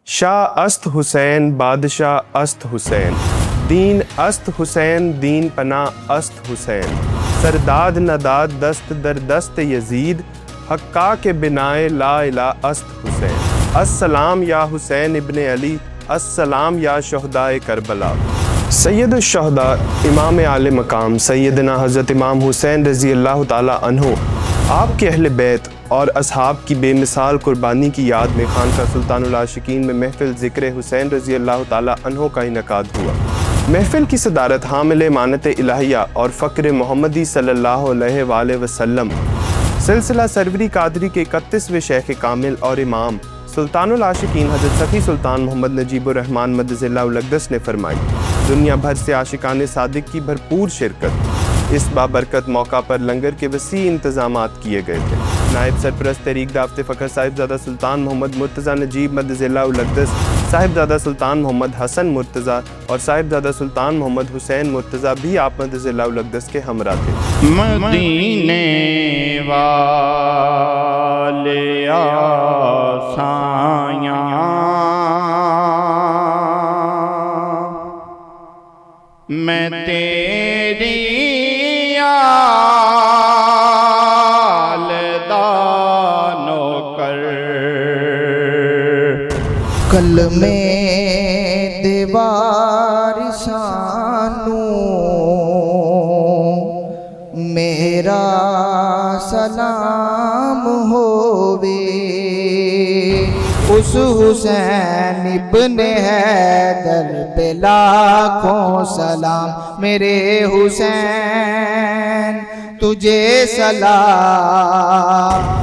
شاہ است حسین بادشاہ است حسین، دین است حسین دین پناہ است حسین، سرداد نداد دست در دست یزید، حقا کے بنائے لا الہ است حسین۔ السلام یا حسین ابن علی، السلام یا شہدائے کربلا۔ سید الشہداء امام اعلی مقام سیدنا حضرت امام حسین رضی اللہ تعالیٰ عنہ، آپ کے اہل بیت اور اصحاب کی بے مثال قربانی کی یاد میں خانقاہ سلطان العاشقین میں محفل ذکر حسین رضی اللہ تعالیٰ عنہ کا انعقاد ہوا۔ محفل کی صدارت حامل امانت الہیہ اور فقر محمدی صلی اللہ علیہ وآلہ وسلم سلسلہ سروری قادری کے 31ویں شیخ کامل اور امام سلطان العاشقین حضرت سخی سلطان محمد نجیب الرحمن مدظ اللہ الاقدس نے فرمائی۔ دنیا بھر سے عاشقان صادق کی بھرپور شرکت۔ اس بابرکت موقع پر لنگر کے وسیع انتظامات کیے گئے تھے۔ نائب سرپرست تحریک دعوت فخر صاحبزادہ سلطان محمد مرتضیٰ نجیب مدظ اللہ الاقدس، صاحبزادہ سلطان محمد حسن مرتضیٰ اور صاحبزادہ سلطان محمد حسین مرتضیٰ بھی آپ مدظ اللہ الاقدس کے ہمراہ تھے۔ مدینے والے آسایاں میں تیری کلمے دیوار سانو میرا سلام ہووے، اس حسین ابن حیدر پہ لاکھوں سلام، میرے حسین تجھے سلام۔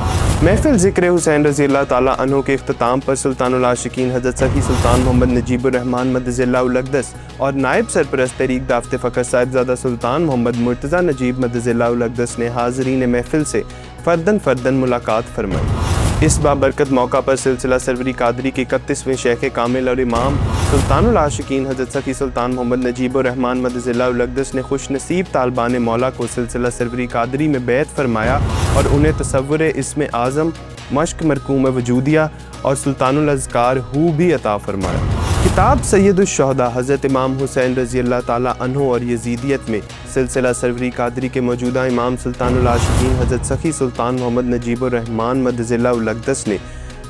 محفل ذکر حسین رضی اللہ تعالیٰ عنہ کے اختتام پر سلطان العاشقین حضرت سخی سلطان محمد نجیب الرحمن مدظ اللہ الاقدس اور نائب سرپرست تحریک دعوت فخر صاحبزادہ سلطان محمد مرتضیٰ نجیب مدظ اللہ الاقدس نے حاضرین محفل سے فرداً ملاقات فرمائی۔ اس بابرکت موقع پر سلسلہ سروری قادری کے 31ویں شیخ کامل اور امام سلطان العاشقین حضرت سخی سلطان محمد نجیب الرحمن مدظ اللہ الاقدس نے خوش نصیب طالبان مولا کو سلسلہ سروری قادری میں بیعت فرمایا اور انہیں تصور اسم اعظم، مشق مرقوم وجودیہ اور سلطان الاذکار ہو بھی عطا فرمایا۔ کتاب سید الشہداء حضرت امام حسین رضی اللہ تعالیٰ عنہ اور یزیدیت میں سلسلہ سروری قادری کے موجودہ امام سلطان العاشقین حضرت سخی سلطان محمد نجیب الرحمن مدظ اللہ الاقدس نے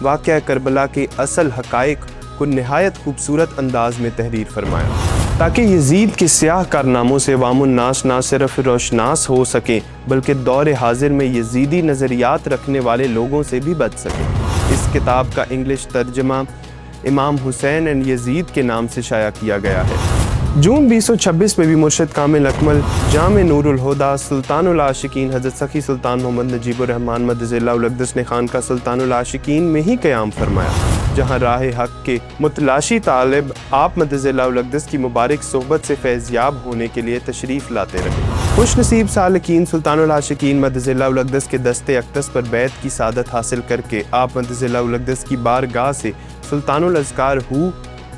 واقعہ کربلا کے اصل حقائق کو نہایت خوبصورت انداز میں تحریر فرمایا، تاکہ یزید کے سیاہ کارناموں سے عوام الناس نہ صرف روشناس ہو سکیں بلکہ دور حاضر میں یزیدی نظریات رکھنے والے لوگوں سے بھی بچ سکیں۔ اس کتاب کا انگلش ترجمہ امام حسین اینڈ یزید کے نام سے شائع کیا گیا ہے۔ جون 2026 میں بھی مرشد کامل اکمل جامع نور الہدیٰ سلطان العاشقین حضرت سخی سلطان محمد نجیب الرحمن مدظ اللہ الاقدس نے خانقاہ سلطان العاشقین میں ہی قیام فرمایا، جہاں راہ حق کے متلاشی طالب آپ مدظ اللہ الاقدس کی مبارک صحبت سے فیضیاب ہونے کے لیے تشریف لاتے رہے۔ خوش نصیب سالکین سلطان العاشقین مدظ اللہ الاقدس کے دست اقدس پر بیعت کی سعادت حاصل کر کے آپ مدظ اللہ الاقدس کی بارگاہ سے سلطان الاذکار ہو،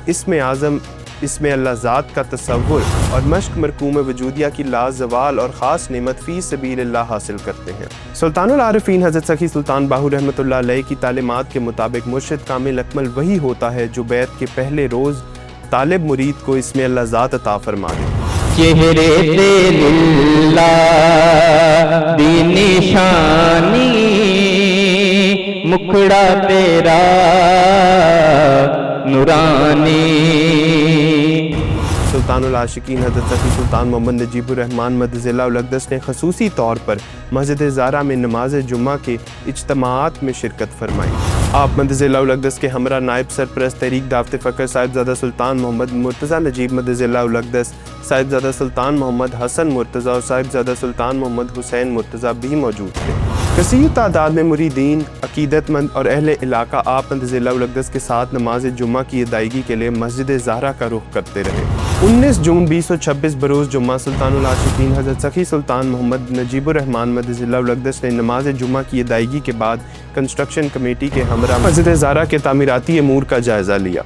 اسم اعظم، اسم اللہ ذات کا تصور اور مشق مرقوم وجودیہ کی لازوال اور خاص نعمت فی سبیل اللہ حاصل کرتے ہیں۔ سلطان العارفین حضرت سخی سلطان باہو رحمۃ اللہ علیہ کی تعلیمات کے مطابق مرشد کامل اکمل وہی ہوتا ہے جو بیعت کے پہلے روز طالب مرید کو اسم اللہ ذات عطا فرما دے۔ چہرے پہ للہ دی نشانی، مکھڑا تیرا نورانی۔ سلطان العاشقین حضرت سخی سلطان محمد نجیب الرحمن مدظ اللہ الاقدس نے خصوصی طور پر مسجد زہرا میں نماز جمعہ کے اجتماعات میں شرکت فرمائی۔ آپ مدظ اللہ الاقدس کے ہمراہ نائب سرپرست تحریک دعوت فخر صاحبزادہ سلطان محمد مرتضیٰ نجیب مدظ اللہ الاقدس، صاحبزادہ سلطان محمد حسن مرتضیٰ اور صاحبزادہ سلطان محمد حسین مرتضیٰ بھی موجود تھے۔ کثیر تعداد میں مریدین، عقیدت مند اور اہل علاقہ آپ مدظ اللہ الاقدس کے ساتھ نماز جمعہ کی ادائیگی کے لیے مسجد زہرا کا رخ کرتے رہے۔ 19 جون 2026 بروز جمعہ سلطان العاشقین حضرت سخی سلطان محمد نجیب الرحمن مدظ اللہ الاقدس نے نماز جمعہ کی ادائیگی کے بعد کنسٹرکشن کمیٹی کے ہمراہ مسجد زہرا کے تعمیراتی امور کا جائزہ لیا۔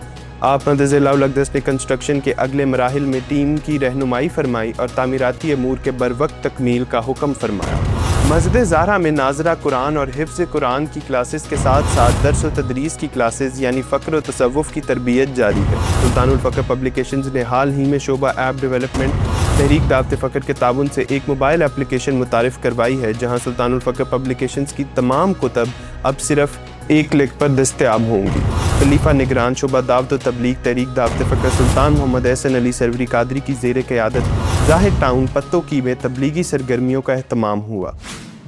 آپ مدظ اللہ الاقدس نے کنسٹرکشن کے اگلے مراحل میں ٹیم کی رہنمائی فرمائی اور تعمیراتی امور کے بروقت تکمیل کا حکم فرمایا۔ مسجد زہرا میں ناظرہ قرآن اور حفظ قرآن کی کلاسز کے ساتھ ساتھ درس و تدریس کی کلاسز یعنی فقر و تصوف کی تربیت جاری ہے۔ سلطان الفقر پبلیکیشنز نے حال ہی میں شعبہ ایپ ڈیولپمنٹ تحریک دعوت فقر کے تعاون سے ایک موبائل اپلیکیشن متعارف کروائی ہے، جہاں سلطان الفقر پبلیکیشنز کی تمام کتب اب صرف ایک کلک پر دستیاب ہوں گی۔ خلیفہ نگران شعبہ دعوت و تبلیغ تحریک دعوت فقر سلطان محمد احسن علی سروری قادری کی زیر قیادت زاہد ٹاؤن پتوکی میں تبلیغی سرگرمیوں کا اہتمام ہوا۔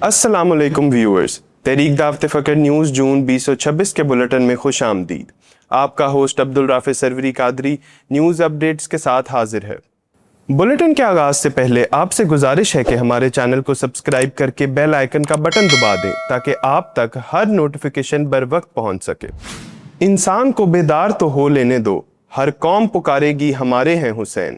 السلام علیکم ویورز، تحریک دعوت فقر نیوز جون 2026 کے بلیٹن میں خوش آمدید۔ آپ کا ہوسٹ عبدالرافع سروری قادری نیوز اپڈیٹس کے ساتھ حاضر ہے۔ بلیٹن کے آغاز سے پہلے آپ سے گزارش ہے کہ ہمارے چینل کو سبسکرائب کر کے بیل آئیکن کا بٹن دبا دیں تاکہ آپ تک ہر نوٹیفیکیشن بر وقت پہنچ سکے۔ انسان کو بیدار تو ہو لینے دو، ہر قوم پکارے گی ہمارے ہیں حسین۔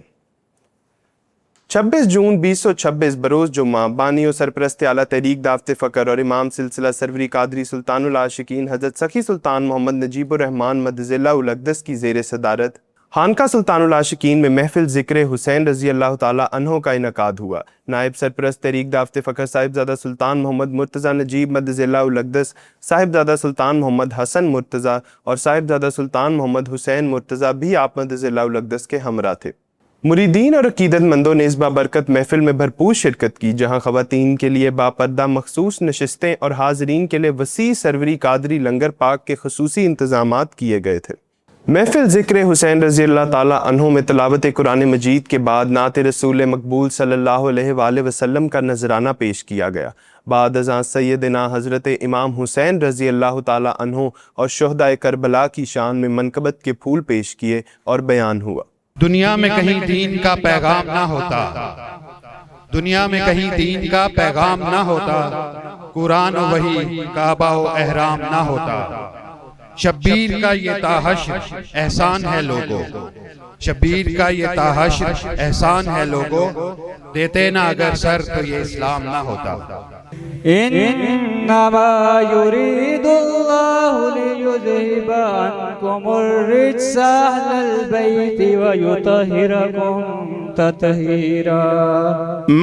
26 جون 2026 بروز جمعہ بانی و سرپرست اعلیٰ تحریک دعوت فقر اور امام سلسلہ سروری قادری سلطان العاشقین حضرت سخی سلطان محمد نجیب الرحمن مدظلہ الاقدس کی زیر صدارت خانقاہ سلطان العاشقین میں محفل ذکر حسین رضی اللہ تعالیٰ عنہ کا انعقاد ہوا۔ نائب سرپرست تحریک دعوت فقر صاحبزادہ سلطان محمد مرتضیٰ نجیب مدظلہ الاقدس، صاحبزادہ سلطان محمد حسن مرتضیٰ اور صاحبزادہ سلطان محمد حسین مرتضیٰ بھی آپ مدظلہ الاقدس کے ہمراہ تھے۔ مریدین اور عقیدت مندوں نے اس بابرکت محفل میں بھرپور شرکت کی، جہاں خواتین کے لیے باپردہ مخصوص نشستیں اور حاضرین کے لیے وسیع سروری قادری لنگر پاک کے خصوصی انتظامات کیے گئے تھے۔ محفل ذکر حسین رضی اللہ تعالیٰ عنہ میں تلاوت قرآن مجید کے بعد نعت رسول مقبول صلی اللہ علیہ وآلہ وسلم کا نذرانہ پیش کیا گیا۔ بعد ازاں سیدنا حضرت امام حسین رضی اللہ تعالیٰ عنہ اور شہدائے کربلا کی شان میں منقبت کے پھول پیش کیے اور بیان ہوا۔ دنیا میں کہیں دین کا پیغام نہ ہوتا، دنیا میں کہیں دین کا پیغام نہ ہوتا، قرآن و وحی کعبہ و احرام نہ ہوتا۔ شبیر کا یہ تاحشر احسان ہے لوگو، شبیر کا یہ تاحشر احسان ہے لوگو، دیتے نہ اگر سر تو یہ اسلام نہ ہوتا۔ انما يريد الله ليذهب عنكم الرجس اهل البيت ويطهركم تطهيرا۔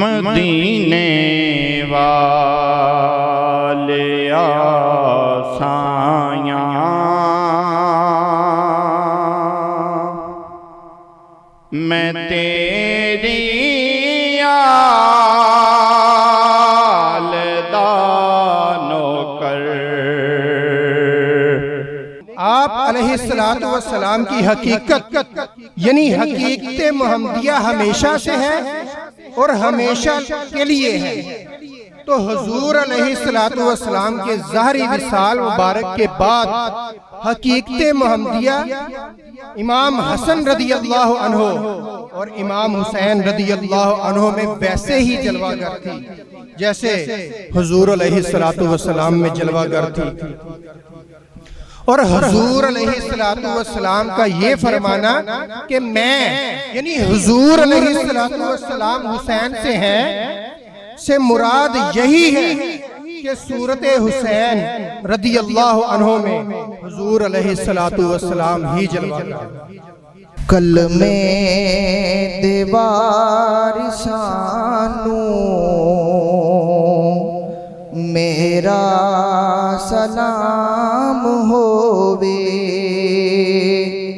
مدینے والے آسایاں میں تیری آپ علیہ السلام کی حقیقت یعنی حقیقت محمدیہ ہمیشہ سے ہے اور ہمیشہ کے لیے ہے، تو حضور علیہ السلام کے ظاہری وصال مبارک کے بعد حقیقت محمدیہ امام حسن رضی اللہ عنہ اور امام حسین رضی اللہ عنہ میں ویسے ہی جلوہ گر تھی جیسے حضور علیہ السلام میں جلوہ گر تھی۔ اور حضور علیہ السلام کا یہ فرمانا کہ میں یعنی حضور علیہ السلام حسین سے ہیں سے مراد یہی ہے کہ صورت حسین رضی اللہ عنہ میں حضور علیہ السلام ہی جلوہ گر۔ کلمے دیوار سانو میرا سلام ہووے،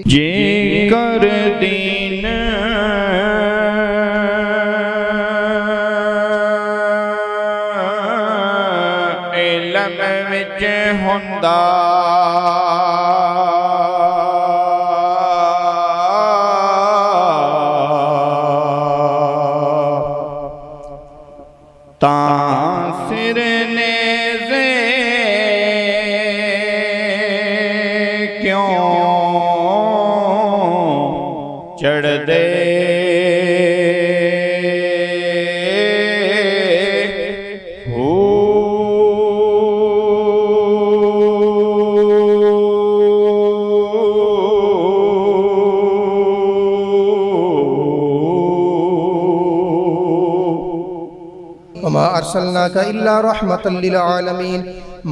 جے کر دین علم وچ ہوندا تاں سر نیزے کیوں چڑھ دے وما ارسلناك الا رحمة للعالمين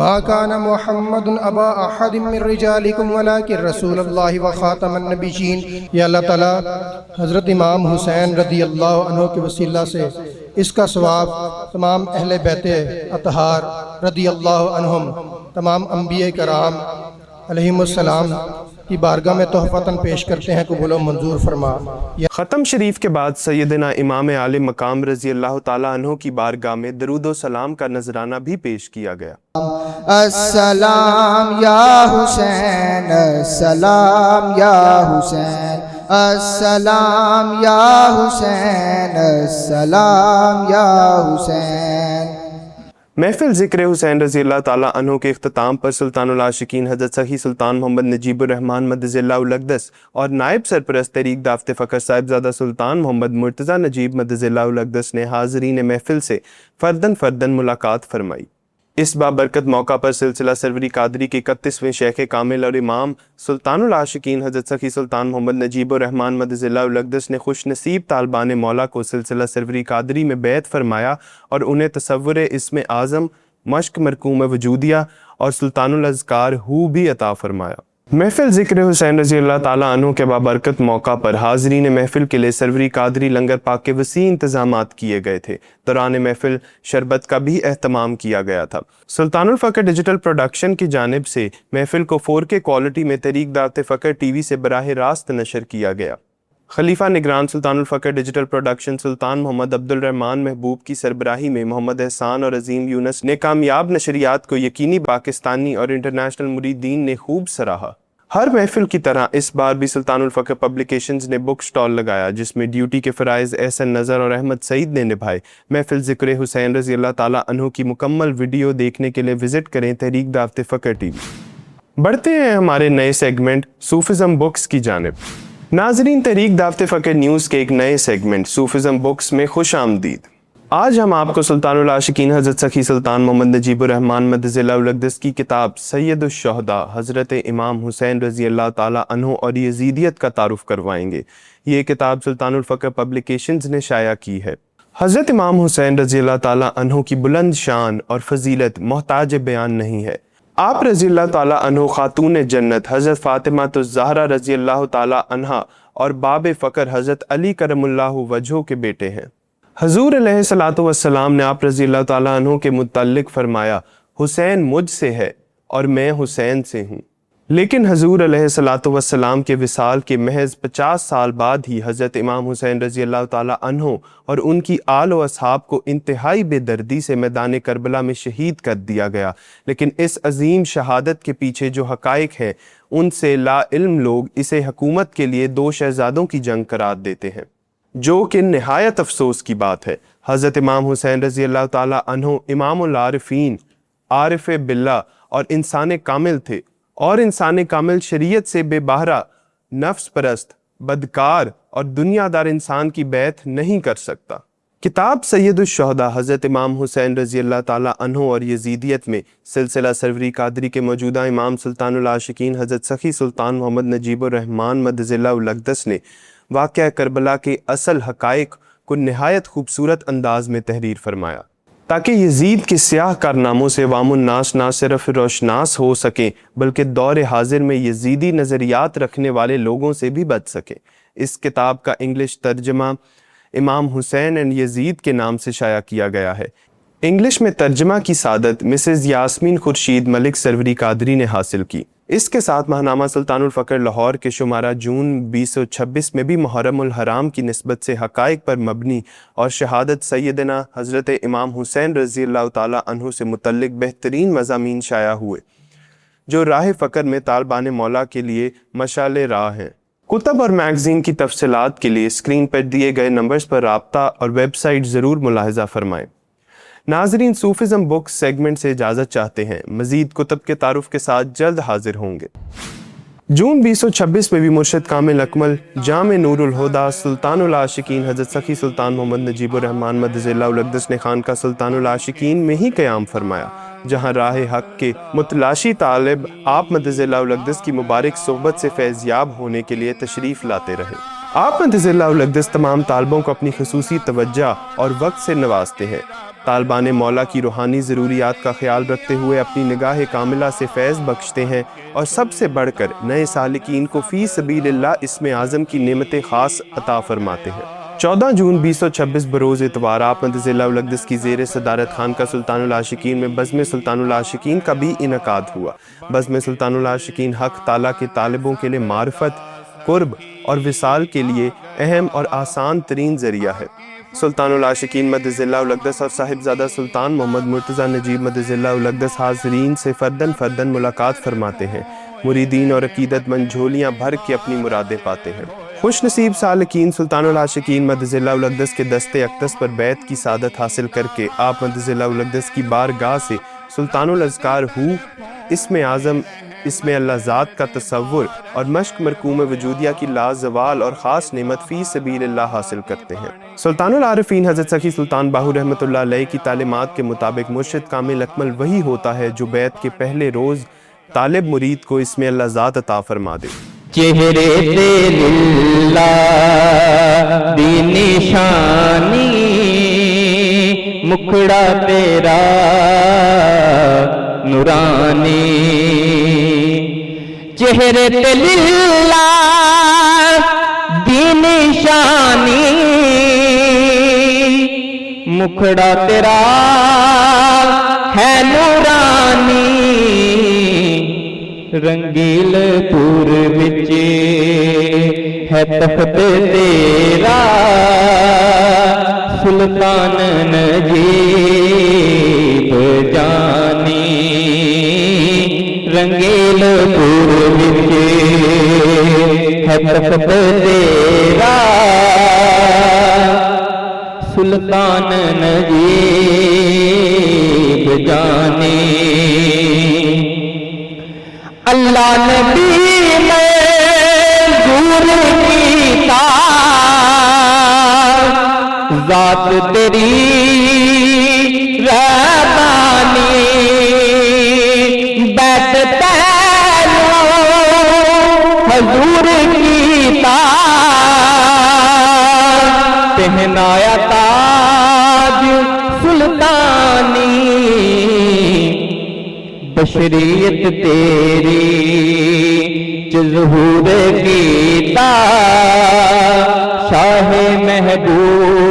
ما كان محمد ابا احد من رجالكم ولكن رسول الله وخاتم النبيين۔ یا اللہ تعالی حضرت امام حسین رضی اللہ عنہ کے وسیلہ سے اس کا ثواب تمام اہل بیت اطہار رضی اللہ عنہم، تمام انبیاء کرام علیہم السلام کی بارگاہ میں تحفتاً پیش کرتے ہیں، قبول و منظور فرما۔ ختم شریف کے بعد سیدنا امام عالی مقام رضی اللہ تعالیٰ عنہ کی بارگاہ میں درود و سلام کا نذرانہ بھی پیش کیا گیا۔ السلام یا حسین، السلام یا حسین، السلام یا حسین، السلام یا حسین۔ محفل ذکر حسین رضی اللہ تعالیٰ عنہ کے اختتام پر سلطان العاشقین حضرت سخی سلطان محمد نجیب الرحمن مدظ اللہ الاقدس اور نائب سرپرست تحریک دعوت فخر صاحبزادہ سلطان محمد مرتضیٰ نجیب مدظ اللہ الاقدس نے حاضرین محفل سے فرداً ملاقات فرمائی۔ اس بابرکت موقع پر سلسلہ سروری قادری کے 31ویں شیخ کامل اور امام سلطان العاشقین حضرت سخی سلطان محمد نجیب الرحمن مدظ اللہ الاقدس نے خوش نصیب طالبان مولا کو سلسلہ سروری قادری میں بیعت فرمایا اور انہیں تصور اسم اعظم، مشق مرقوم وجودیہ اور سلطان الاذکار ہو بھی عطا فرمایا۔ محفل ذکر حسین رضی اللہ تعالیٰ عنہ کے بابرکت موقع پر حاضرین محفل کے لیے سروری قادری لنگر پاک کے وسیع انتظامات کیے گئے تھے۔ دوران محفل شربت کا بھی اہتمام کیا گیا تھا۔ سلطان الفقر ڈیجیٹل پروڈکشن کی جانب سے محفل کو 4K کوالٹی میں تحریک دعوت فخر ٹی وی سے براہ راست نشر کیا گیا۔ خلیفہ نگران سلطان الفقر ڈیجیٹل پروڈکشن سلطان محمد عبد الرحمن محبوب کی سربراہی میں محمد احسان اور عظیم یونس نے کامیاب نشریات کو یقینی پاکستانی اور انٹرنیشنل مریدین نے خوب سراہا۔ ہر محفل کی طرح اس بار بھی سلطان الفقر پبلیکیشنز نے بک سٹال لگایا جس میں ڈیوٹی کے فرائض احسن نظر اور احمد سعید نے نبھائے۔ محفل ذکر حسین رضی اللہ تعالیٰ عنہ کی مکمل ویڈیو دیکھنے کے لیے وزٹ کریں تحریک دعوت فخر ٹی وی۔ بڑھتے ہیں ہمارے نئے سیگمنٹ صوفزم بکس کی جانب۔ ناظرین، تحریک دعوت فخر نیوز کے ایک نئے سیگمنٹ صوفزم بکس میں خوش آمدید۔ آج ہم آپ کو سلطان العاشقین حضرت سخی سلطان محمد نجیب الرحمن مدظ اللہ الاقدس کی کتاب سید الشہداء حضرت امام حسین رضی اللہ تعالیٰ عنہ اور یزیدیت کا تعارف کروائیں گے۔ یہ کتاب سلطان الفقر پبلیکیشنز نے شائع کی ہے۔ حضرت امام حسین رضی اللہ تعالیٰ عنہ کی بلند شان اور فضیلت محتاج بیان نہیں ہے۔ آپ رضی اللہ تعالیٰ عنہ خاتون جنت حضرت فاطمہ الزہرا رضی اللہ تعالیٰ عنہا اور باب فخر حضرت علی کرم اللہ وجہہ کے بیٹے ہیں۔ حضور علیہ الصلوۃ والسلام نے آپ رضی اللہ تعالیٰ عنہ کے متعلق فرمایا، حسین مجھ سے ہے اور میں حسین سے ہوں۔ لیکن حضور علیہ الصلوۃ والسلام کے وصال کے محض 50 سال بعد ہی حضرت امام حسین رضی اللہ تعالیٰ عنہ اور ان کی آل و اصحاب کو انتہائی بے دردی سے میدان کربلا میں شہید کر دیا گیا۔ لیکن اس عظیم شہادت کے پیچھے جو حقائق ہیں ان سے لا علم لوگ اسے حکومت کے لیے 2 شہزادوں کی جنگ قرار دیتے ہیں، جو کہ نہایت افسوس کی بات ہے۔ حضرت امام حسین رضی اللہ تعالیٰ عنہ امام العارفین، عارف باللہ اور انسان کامل تھے، اور انسان کامل شریعت سے بے بہرہ، نفس پرست، بدکار اور دنیا دار انسان کی بیعت نہیں کر سکتا۔ کتاب سید الشہداء حضرت امام حسین رضی اللہ تعالیٰ عنہ اور یزیدیت میں سلسلہ سروری قادری کے موجودہ امام سلطان العاشقین حضرت سخی سلطان محمد نجیب الرحمن مدظ اللہ الاقدس نے واقعہ کربلا کے اصل حقائق کو نہایت خوبصورت انداز میں تحریر فرمایا، تاکہ یزید کے سیاہ کارناموں سے عوام الناس نہ صرف روشناس ہو سکیں بلکہ دور حاضر میں یزیدی نظریات رکھنے والے لوگوں سے بھی بچ سکیں۔ اس کتاب کا انگلش ترجمہ امام حسین اینڈ یزید کے نام سے شائع کیا گیا ہے۔ انگلش میں ترجمہ کی سعادت مسز یاسمین خورشید ملک سروری قادری نے حاصل کی۔ اس کے ساتھ ماہنامہ سلطان الفقر لاہور کے شمارہ جون 2026 میں بھی محرم الحرام کی نسبت سے حقائق پر مبنی اور شہادت سیدنا حضرت امام حسین رضی اللہ تعالیٰ عنہ سے متعلق بہترین مضامین شائع ہوئے، جو راہ فقر میں طالبان مولا کے لیے مشعل راہ ہیں۔ کتب اور میگزین کی تفصیلات کے لیے اسکرین پر دیے گئے نمبرز پر رابطہ اور ویب سائٹ ضرور ملاحظہ فرمائیں۔ ناظرین، صوفزم بکس سیگمنٹ سے اجازت چاہتے ہیں، مزید کتب کے تعارف کے ساتھ جلد حاضر ہوں گے۔ جون 2026 میں بھی مرشد کامل اکمل جامع نور الہدیٰ سلطان العاشقین حضرت سخی سلطان محمد نجیب الرحمن مدظ اللہ الاقدس نے خانقاہ سلطان العاشقین میں ہی قیام فرمایا، جہاں راہ حق کے متلاشی طالب آپ مدظ اللہ الاقدس کی مبارک صحبت سے فیض یاب ہونے کے لیے تشریف لاتے رہے۔ آپ مدظ اللہ الاقدس تمام طالبوں کو اپنی خصوصی توجہ اور وقت سے نوازتے ہیں۔ طالبان مولا کی روحانی ضروریات کا خیال رکھتے ہوئے اپنی نگاہ کاملہ سے فیض بخشتے ہیں، اور سب سے بڑھ کر نئے سالکین کو فی سبیل اللہ اسم اعظم کی نعمت خاص عطا فرماتے ہیں۔ 14 جون 2026 بروز اتوار آپ مدظلہ الاقدس کی زیر صدارت خانقاہ سلطان العاشقین میں بزم سلطان العاشقین کا بھی انعقاد ہوا۔ بزم سلطان العاشقین حق تعالیٰ کے طالبوں کے لیے معرفت، قرب اور وصال کے لیے اہم اور آسان ترین ذریعہ ہے۔ سلطان العاشقین مدظلہ الاقدس اور صاحبزادہ سلطان محمد مرتضیٰ نجیب مدظلہ الاقدس حاضرین سے فرداً ملاقات فرماتے ہیں۔ مریدین اور عقیدت مند جھولیاں بھر کے اپنی مرادیں پاتے ہیں۔ خوش نصیب سالکین سلطان العاشقین مدظلہ الاقدس کے دست اقدس پر بیعت کی سعادت حاصل کر کے آپ مدظلہ الاقدس کی بارگاہ سے سلطان الاذکار ہو، اسم اعظم، اسم اللہ ذات کا تصور اور مشق مرکوم وجودیہ کی لازوال اور خاص نعمت فی سبیل اللہ حاصل کرتے ہیں۔ سلطان العارفین حضرت سخی سلطان باہو رحمۃ اللہ علیہ کی تعلیمات کے مطابق مرشد کامل اکمل وہی ہوتا ہے جو بیعت کے پہلے روز طالب مرید کو اسم اللہ ذات عطا فرما دے۔ چہرے تے للہ دی نشانی، مکھڑا تیرا نورانی، چہرے تے للہ دی نشانی، مکھڑا تیرا ہے نورانی، رنگیل پور وچ ہے تخت تیرا، سلطان نجیب جانی، رنگیل پور وچ ہے تخت تیرا، سلطان نجیب جانی۔ اللہ نبی منظور کیتا ذات تیری ربانی، بیت پہلو حضور کیتا، پہنایا تاج سلطانی، بشریت تیری ظہور کیتا، شاہ محبوب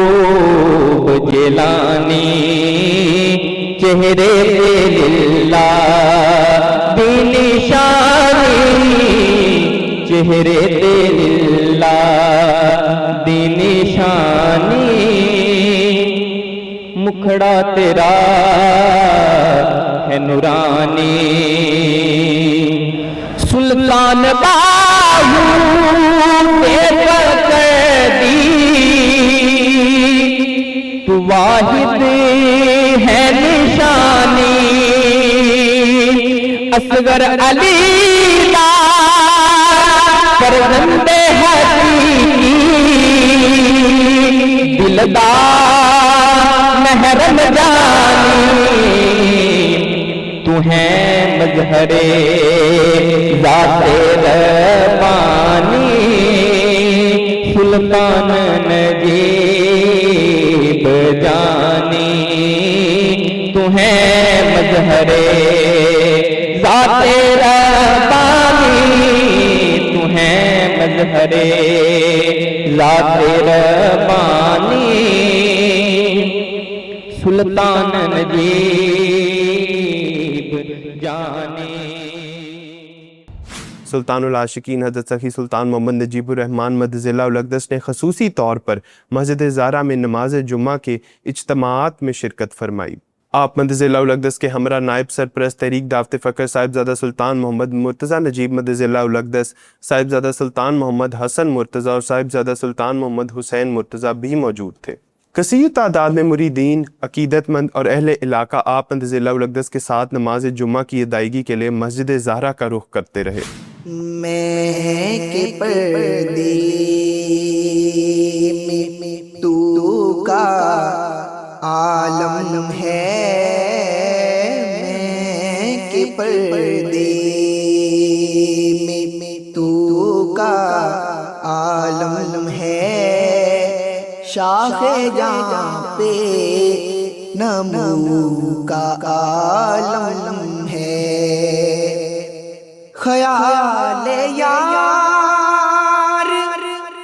جیلانی، چہرے پہ للہ دی نشانی، چہرے پہ للہ دی نشانی، مکھڑا تیرا ہے نورانی، سلطان باہو پہ پکڑی، تو واحد ہے نشانی، اصغر علی دا فرزند حقیقی، دلدار محرم جانی، تو ہے مظہر ذات ربانی، سلطان نجیب جانی، تو ہے مظہر ذات ربانی، تو ہے مظہر ذات ربانی، سلطان نجیب جانی۔ سلطان العاشقین حضرت سخی سلطان محمد نجیب الرحمن مدظلہ الاقدس نے خصوصی طور پر مسجد زہرا میں نماز جمعہ کے اجتماعات میں شرکت فرمائی۔ آپ مدظلہ الاقدس کے ہمراہ نائب سرپرست تحریک دعوت فقر صاحبزادہ سلطان محمد مرتضیٰ نجیب مدظلہ الاقدس، صاحبزادہ سلطان محمد حسن مرتضیٰ اور صاحبزادہ سلطان محمد حسین مرتضیٰ بھی موجود تھے۔ کثیر تعداد میں مریدین، عقیدت مند اور اہل علاقہ آپ مدظلہ الاقدس کے ساتھ نماز جمعہ کی ادائیگی کے لیے مسجد زہرا کا رخ کرتے رہے۔ میں کے پردے میں تو کا عالم ہے، میں کے پردے میں تو کا عالم ہے، شاخ جہاں پہ نمو کا عالم ہے، خیال یار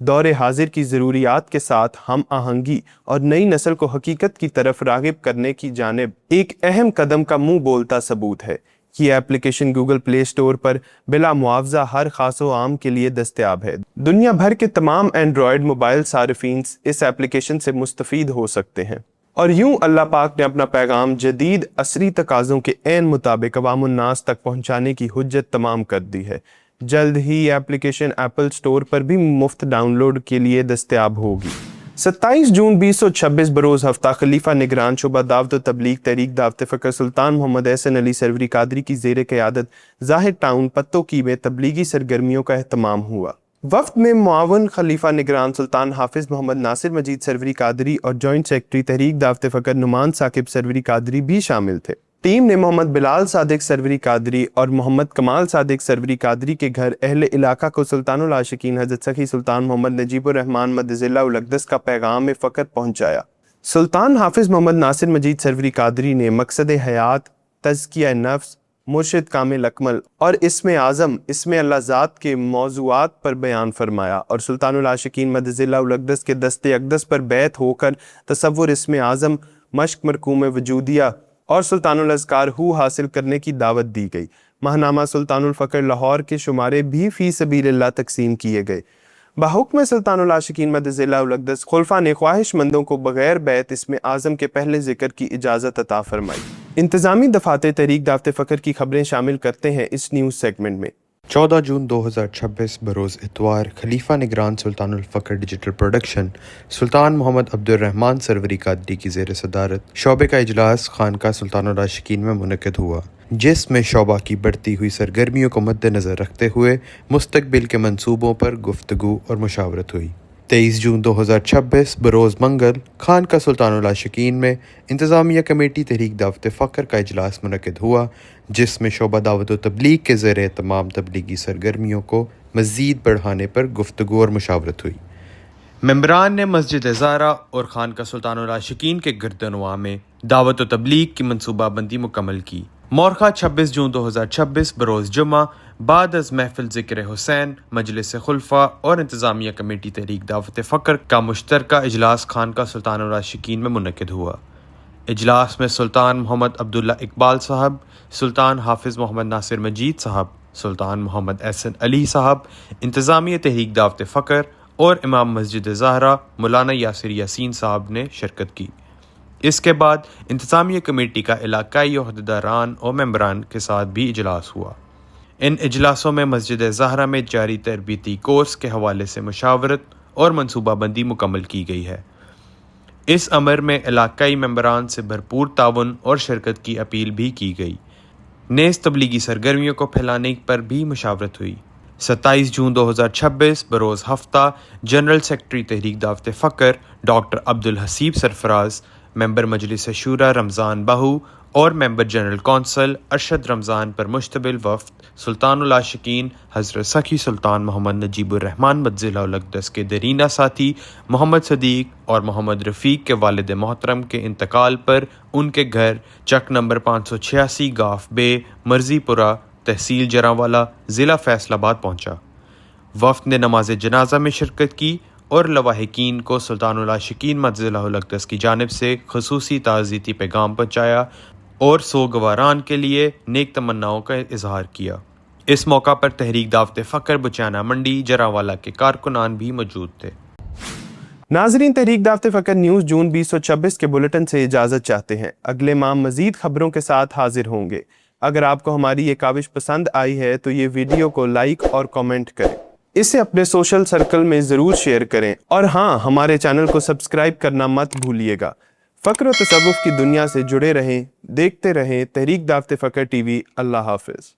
دور حاضر کی ضروریات کے ساتھ ہم آہنگی اور نئی نسل کو حقیقت کی طرف راغب کرنے کی جانب ایک اہم قدم کا منہ بولتا ثبوت ہے۔ یہ ایپلیکیشن گوگل پلے اسٹور پر بلا معاوضہ ہر خاص و عام کے لیے دستیاب ہے۔ دنیا بھر کے تمام اینڈرائیڈ موبائل صارفین اس ایپلیکیشن سے مستفید ہو سکتے ہیں۔ اور یوں اللہ پاک نے اپنا پیغام جدید عصری تقاضوں کے عین مطابق عوام الناس تک پہنچانے کی حجت تمام کر دی ہے۔ جلد ہی یہ ایپلیکیشن ایپل اسٹور پر بھی مفت ڈاؤن لوڈ کے لیے دستیاب ہوگی۔ 27 جون 2026 بروز ہفتہ خلیفہ نگران شعبہ دعوت و تبلیغ تحریک دعوت فکر سلطان محمد احسن علی سروری قادری کی زیر قیادت زاہد ٹاؤن پتوکی میں تبلیغی سرگرمیوں کا اہتمام ہوا۔ وفد میں معاون خلیفہ نگران سلطان حافظ محمد ناصر مجید سروری قادری اور جوائنٹ سیکرٹری تحریک دعوت فکر نعمان ثاقب سروری قادری بھی شامل تھے۔ ٹیم نے محمد بلال صادق سروری قادری اور محمد کمال صادق سروری قادری کے گھر اہل علاقہ کو سلطان العاشقین حضرت سخی سلطان محمد نجیب الرحمن مدظلہ الاقدس کا پیغام فقر پہنچایا۔ سلطان حافظ محمد ناصر مجید سروری قادری نے مقصد حیات، تزکیہ نفس، مرشد کامل اکمل اور اسم اعظم اسم اللہ ذات کے موضوعات پر بیان فرمایا اور سلطان العاشقین مدظلہ الاقدس کے دست اقدس پر بیعت ہو کر تصور اسم اعظم، مشق مرکوم وجودیہ اور سلطان الاذکار ہو حاصل کرنے کی دعوت دی گئی۔ ماہنامہ سلطان الفقر لاہور کے شمارے بھی فی سبیل اللہ تقسیم کیے گئے۔ بحکم سلطان العاشقین مدظلہ الاقدس خلفاء نے خواہش مندوں کو بغیر بیعت اسم اعظم کے پہلے ذکر کی اجازت عطا فرمائی۔ انتظامی دفاتر تحریک دعوت فکر کی خبریں شامل کرتے ہیں اس نیوز سیگمنٹ میں۔ 14 جون 2026 بروز اتوار خلیفہ نگران سلطان الفقر ڈیجیٹل پروڈکشن سلطان محمد عبد الرحمن سروری قادری کی زیر صدارت شعبے کا اجلاس خانقاہ سلطان العاشقین میں منعقد ہوا، جس میں شعبہ کی بڑھتی ہوئی سرگرمیوں کو مد نظر رکھتے ہوئے مستقبل کے منصوبوں پر گفتگو اور مشاورت ہوئی۔ 23 جون 2026 بروز منگل خانقاہ سلطان العاشقین میں انتظامیہ کمیٹی تحریک دعوت فکر کا اجلاس منعقد ہوا، جس میں شعبہ دعوت و تبلیغ کے زیر اہتمام تبلیغی سرگرمیوں کو مزید بڑھانے پر گفتگو اور مشاورت ہوئی۔ ممبران نے مسجد زہرا اور خانقاہ سلطان العاشقین کے گردنواں میں دعوت و تبلیغ کی منصوبہ بندی مکمل کی۔ مورخہ 26 جون 2026 بروز جمعہ بعد از محفل ذکر حسین مجلس خلفاء اور انتظامیہ کمیٹی تحریک دعوت فکر کا مشترکہ اجلاس خانقاہ سلطان العاشقین میں منعقد ہوا۔ اجلاس میں سلطان محمد عبداللہ اقبال صاحب، سلطان حافظ محمد ناصر مجید صاحب، سلطان محمد احسن علی صاحب، انتظامیہ تحریک دعوت فکر اور امام مسجد زہرا مولانا یاسر یاسین صاحب نے شرکت کی۔ اس کے بعد انتظامیہ کمیٹی کا علاقائی عہدیداران اور ممبران کے ساتھ بھی اجلاس ہوا۔ ان اجلاسوں میں مسجد زہرا میں جاری تربیتی کورس کے حوالے سے مشاورت اور منصوبہ بندی مکمل کی گئی ہے۔ اس امر میں علاقائی ممبران سے بھرپور تعاون اور شرکت کی اپیل بھی کی گئی۔ نیز تبلیغی سرگرمیوں کو پھیلانے پر بھی مشاورت ہوئی۔ 27 جون 2026 بروز ہفتہ جنرل سیکرٹری تحریک دعوت فکر ڈاکٹر عبدالحسیب سرفراز، ممبر مجلس شورا رمضان باہو اور ممبر جنرل کونسل ارشد رمضان پر مشتمل وفد سلطان العاشقین حضرت سخی سلطان محمد نجیب الرحمن مدظلہ الاقدس کے درینہ ساتھی محمد صدیق اور محمد رفیق کے والد محترم کے انتقال پر ان کے گھر چک نمبر 586 گاف بے مرزی پورہ تحصیل جرانوالا ضلع فیصل آباد پہنچا۔ وفد نے نماز جنازہ میں شرکت کی اور لواحقین کو سلطان العاشقین مدظلہ الاقدس کی جانب سے خصوصی تعزیتی پیغام پہنچایا اور سوگواران کے لیے نیک تمناؤں کا اظہار کیا۔ اس موقع پر تحریک دعوت فکر بچانہ منڈی جرانوالا کے کارکنان بھی موجود تھے۔ ناظرین، تحریک دعوت فکر نیوز جون 2026 کے بلیٹن سے اجازت چاہتے ہیں۔ اگلے ماہ مزید خبروں کے ساتھ حاضر ہوں گے۔ اگر آپ کو ہماری یہ کاوش پسند آئی ہے تو یہ ویڈیو کو لائک اور کامنٹ کریں، اسے اپنے سوشل سرکل میں ضرور شیئر کریں، اور ہاں، ہمارے چینل کو سبسکرائب کرنا مت بھولیے گا۔ فکر و تصوف کی دنیا سے جڑے رہیں، دیکھتے رہیں تحریک دعوت فکر ٹی وی۔ اللہ حافظ۔